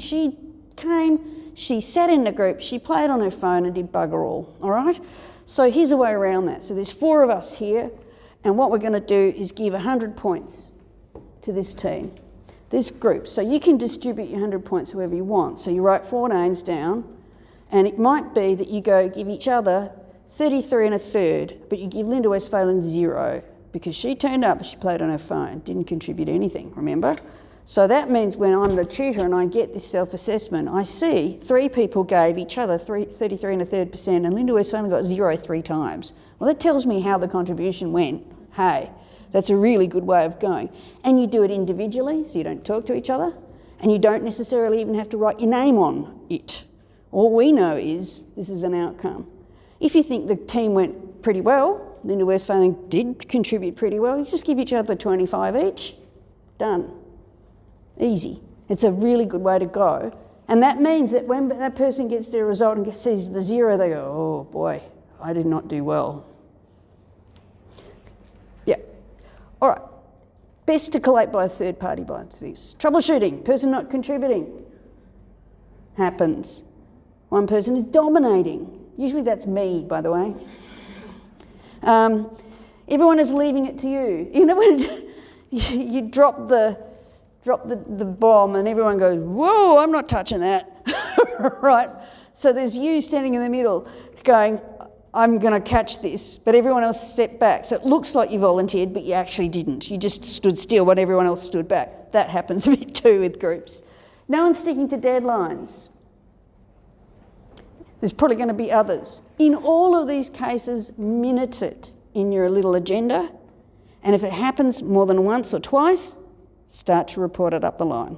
came, she sat in the group, she played on her phone and did bugger all right? So here's a way around that. So there's 4 of us here, and what we're going to do is give 100 points to this team, this group. So you can distribute your 100 points however you want. So you write 4 names down, and it might be that you go give each other 33 and a third, but you give Linda Westphalen 0 because she turned up, she played on her phone, didn't contribute anything, remember? So that means when I'm the tutor and I get this self-assessment, I see 3 people gave each other 33 and a third percent, and Linda Westphalen got 0 3 times. Well, that tells me how the contribution went. Hey, that's a really good way of going. And you do it individually, so you don't talk to each other, and you don't necessarily even have to write your name on it. All we know is this is an outcome. If you think the team went pretty well, Linda Westphalen did contribute pretty well, you just give each other 25 each. Done. Easy. It's a really good way to go. And that means that when that person gets their result and sees the 0, they go, oh boy, I did not do well. Yeah. All right. Best to collate by a third party by this. Troubleshooting, person not contributing. Happens. One person is dominating. Usually that's me, by the way. Everyone is leaving it to you. You know when you drop the bomb and everyone goes, whoa, I'm not touching that, right? So there's you standing in the middle going, I'm going to catch this, but everyone else stepped back. So it looks like you volunteered, but you actually didn't. You just stood still when everyone else stood back. That happens a bit too with groups. No one's sticking to deadlines. There's probably going to be others. In all of these cases, minute it in your little agenda, and if it happens more than once or twice, start to report it up the line.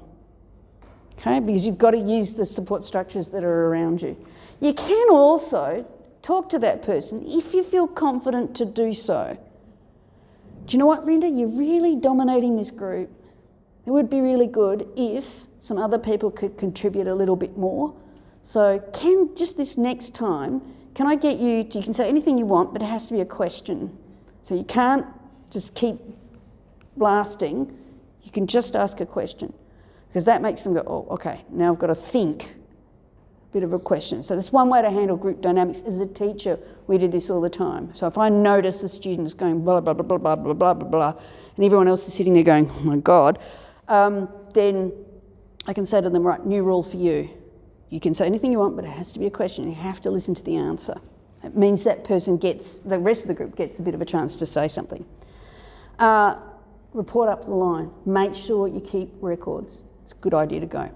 Okay, because you've got to use the support structures that are around you. You can also talk to that person if you feel confident to do so. Do you know what, Linda? You're really dominating this group. It would be really good if some other people could contribute a little bit more. So just this next time, can I get you can say anything you want, but it has to be a question. So you can't just keep blasting, you can just ask a question. Because that makes them go, oh, okay, now I've got to think a bit of a question. So that's one way to handle group dynamics. As a teacher, we do this all the time. So if I notice a student is going blah, blah, blah, blah, blah, blah, blah, blah, blah, and everyone else is sitting there going, oh my God, then I can say to them, right, new rule for you. You can say anything you want, but it has to be a question. You have to listen to the answer. It means that person the rest of the group gets a bit of a chance to say something. Report up the line. Make sure you keep records. It's a good idea to go.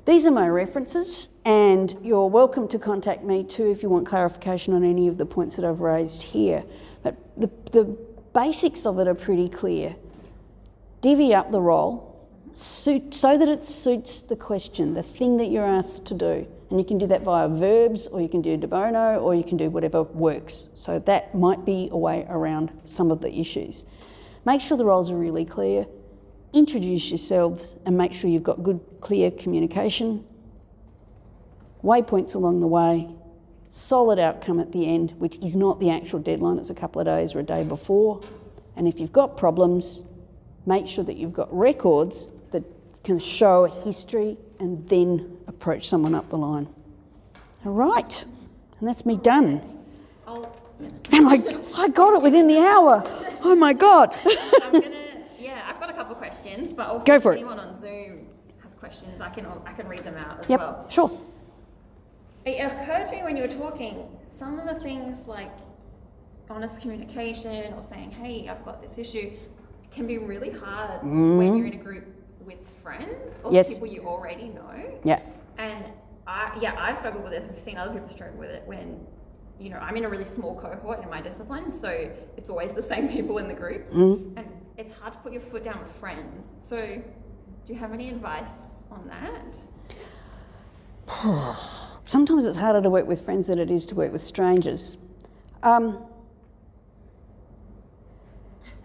These are my references, and you're welcome to contact me too if you want clarification on any of the points that I've raised here. But the basics of it are pretty clear. Divvy up the role. So that it suits the question, the thing that you're asked to do. And you can do that via verbs, or you can do de bono, or you can do whatever works. So that might be a way around some of the issues. Make sure the roles are really clear. Introduce yourselves and make sure you've got good, clear communication. Waypoints along the way. Solid outcome at the end, which is not the actual deadline, it's a couple of days or a day before. And if you've got problems, make sure that you've got records that can show a history and then approach someone up the line. All right, and that's me done. And I got it within the hour. Oh my God. I've got a couple of questions, but also Go for if anyone on Zoom has questions, I can read them out as Yep, well. sure. It occurred to me when you were talking, some of the things like honest communication or saying, hey, I've got this issue, can be really hard when you're in a group with friends or people you already know. Yeah. And I've struggled with it. I've seen other people struggle with it when, I'm in a really small cohort in my discipline, so it's always the same people in the groups. And it's hard to put your foot down with friends. So do you have any advice on that? Sometimes it's harder to work with friends than it is to work with strangers.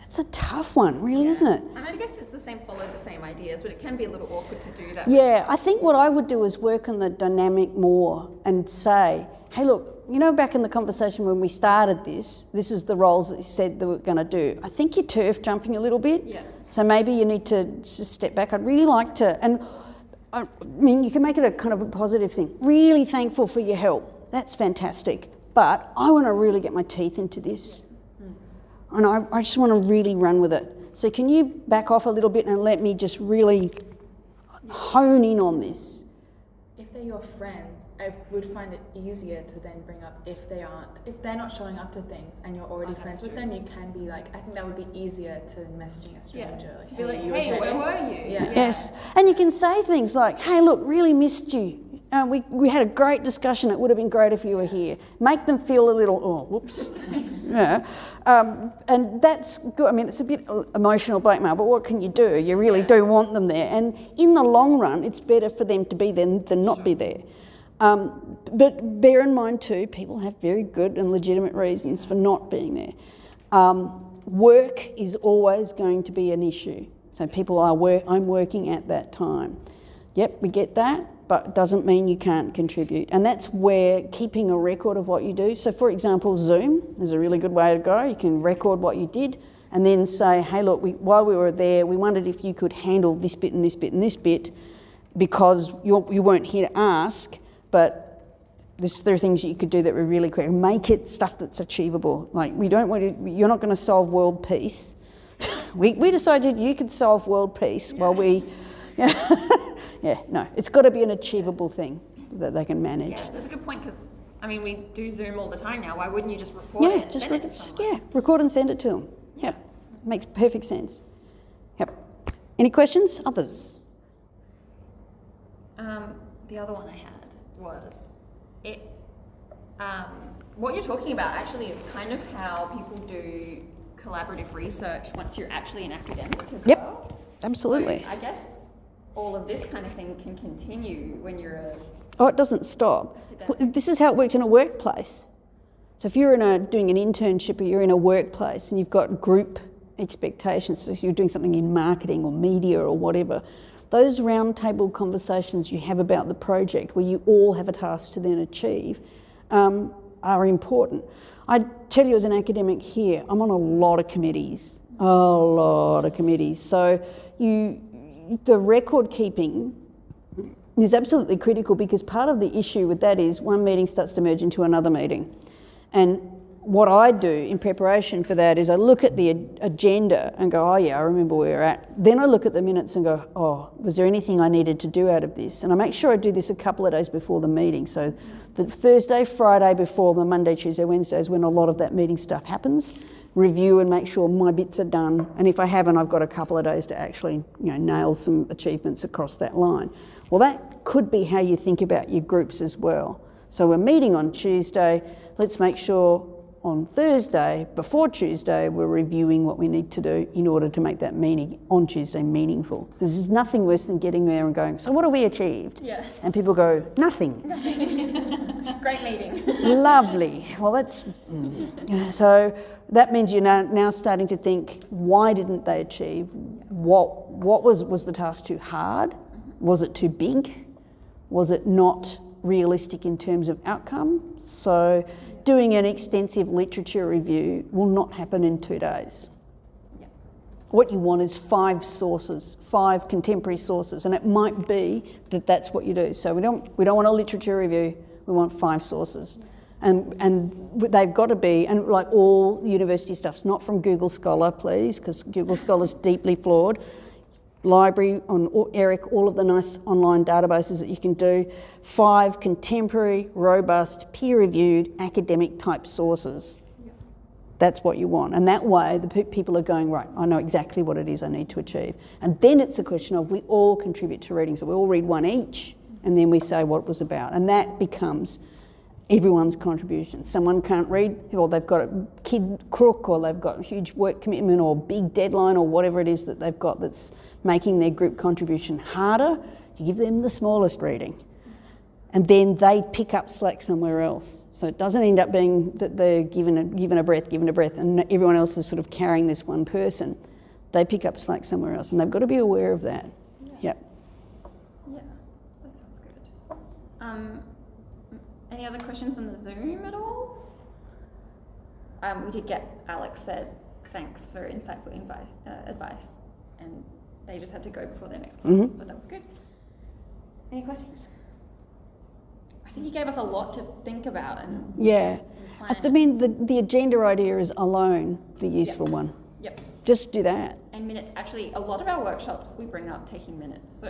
It's a tough one, really, isn't it? I guess it's the follow the same ideas, but it can be a little awkward to do that. Yeah, I think what I would do is work on the dynamic more and say, hey, look, you know, back in the conversation when we started this is the roles that you said that we're going to do. I think you're turf jumping a little bit. Yeah. So maybe you need to just step back. I'd really like to, and I mean, you can make it a kind of a positive thing. Really thankful for your help. That's fantastic. But I want to really get my teeth into this. And I just want to really run with it. So can you back off a little bit and let me just really hone in on this? If they're your friends, I would find it easier to then bring up if they're not showing up to things and you're already friends with them, you can be like, I think that would be easier to messaging a stranger. To be like, hey, where were you? Yeah. Yes, and you can say things like, hey, look, really missed you. We had a great discussion. It would have been great if you were here. Make them feel a little, oh, whoops. Yeah. And that's good. I mean, it's a bit emotional blackmail, but what can you do? You really do want them there. And in the long run, it's better for them to be there than not be there. But bear in mind too, people have very good and legitimate reasons for not being there. Work is always going to be an issue. So people are I'm working at that time. Yep, we get that, but it doesn't mean you can't contribute. And that's where keeping a record of what you do. So for example, Zoom is a really good way to go. You can record what you did and then say, hey, look, while we were there, we wondered if you could handle this bit and this bit and this bit because you weren't here to ask, but there are things that you could do that were really quick. Make it stuff that's achievable. Like you're not going to solve world peace. we decided you could solve world peace while we... Yeah, no, it's got to be an achievable thing that they can manage. Yeah, that's a good point because, I mean, we do Zoom all the time now. Why wouldn't you just record it and send it to someone? Yeah, record and send it to them. Yep, makes perfect sense. Yep. Any questions? Others? The other one I had was what you're talking about actually is kind of how people do collaborative research once you're actually an academic as well. Absolutely. So I guess all of this kind of thing can continue when you're a... Oh, it doesn't stop. This is how it works in a workplace. So if you're doing an internship or you're in a workplace and you've got group expectations, so you're doing something in marketing or media or whatever, those roundtable conversations you have about the project where you all have a task to then achieve are important. I tell you as an academic here, I'm on a lot of committees. So the record keeping is absolutely critical because part of the issue with that is one meeting starts to merge into another meeting. And what I do in preparation for that is I look at the agenda and go, oh yeah, I remember where we're at. Then I look at the minutes and go, oh, was there anything I needed to do out of this? And I make sure I do this a couple of days before the meeting. So the Thursday, Friday before the Monday, Tuesday, Wednesday is when a lot of that meeting stuff happens. Review and make sure my bits are done. And if I haven't, I've got a couple of days to actually nail some achievements across that line. Well, that could be how you think about your groups as well. So we're meeting on Tuesday. Let's make sure on Thursday, before Tuesday, we're reviewing what we need to do in order to make that meeting on Tuesday meaningful. There's nothing worse than getting there and going, so what have we achieved? Yeah. And people go, nothing. Great meeting. Lovely. Well, that's... So that means you're now starting to think, why didn't they achieve? What was the task too hard? Was it too big? Was it not realistic in terms of outcome? So doing an extensive literature review will not happen in 2 days. Yep. What you want is 5 sources, 5 contemporary sources, and it might be that that's what you do. So we don't want a literature review, we want 5 sources. And they've got to be, and like all university stuff's not from Google Scholar, please, because Google Scholar's deeply flawed. Library on ERIC, all of the nice online databases that you can do. 5 contemporary, robust, peer-reviewed, academic type sources. Yep. That's what you want. And that way the people are going, right, I know exactly what it is I need to achieve. And then it's a question of we all contribute to reading. So we all read one each, and then we say what it was about. And that becomes everyone's contribution. Someone can't read, or they've got a kid crook, or they've got a huge work commitment or big deadline or whatever it is that they've got that's making their group contribution harder. You give them the smallest reading. And then they pick up slack somewhere else. So it doesn't end up being that they're given a breath, and everyone else is sort of carrying this one person. they pick up slack somewhere else, and they've got to be aware of that. Yep. Yeah, that sounds good. Any other questions on the Zoom at all? We did get, Alex said, thanks for insightful advice, and they just had to go before their next class, but that was good. Any questions? I think you gave us a lot to think about and Yeah. plan. I mean, the agenda idea is alone the useful one. Yep. Just do that. And minutes, actually, a lot of our workshops, we bring up taking minutes. So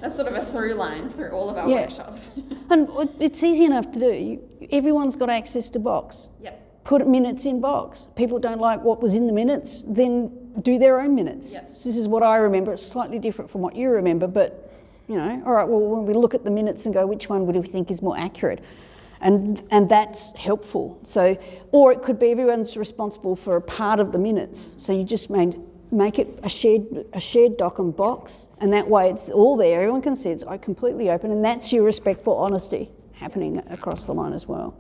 that's sort of a through line through all of our workshops. And it's easy enough to do. Everyone's got access to Box. Yep. Put minutes in Box. People don't like what was in the minutes, then do their own minutes. Yep. This is what I remember. It's slightly different from what you remember, but, you know, all right, well, when we look at the minutes and go, which one would we think is more accurate? And that's helpful. So, or it could be everyone's responsible for a part of the minutes. So you just make it a shared doc and Box, and that way it's all there. Everyone can see it's completely open, and that's your respectful honesty happening across the line as well.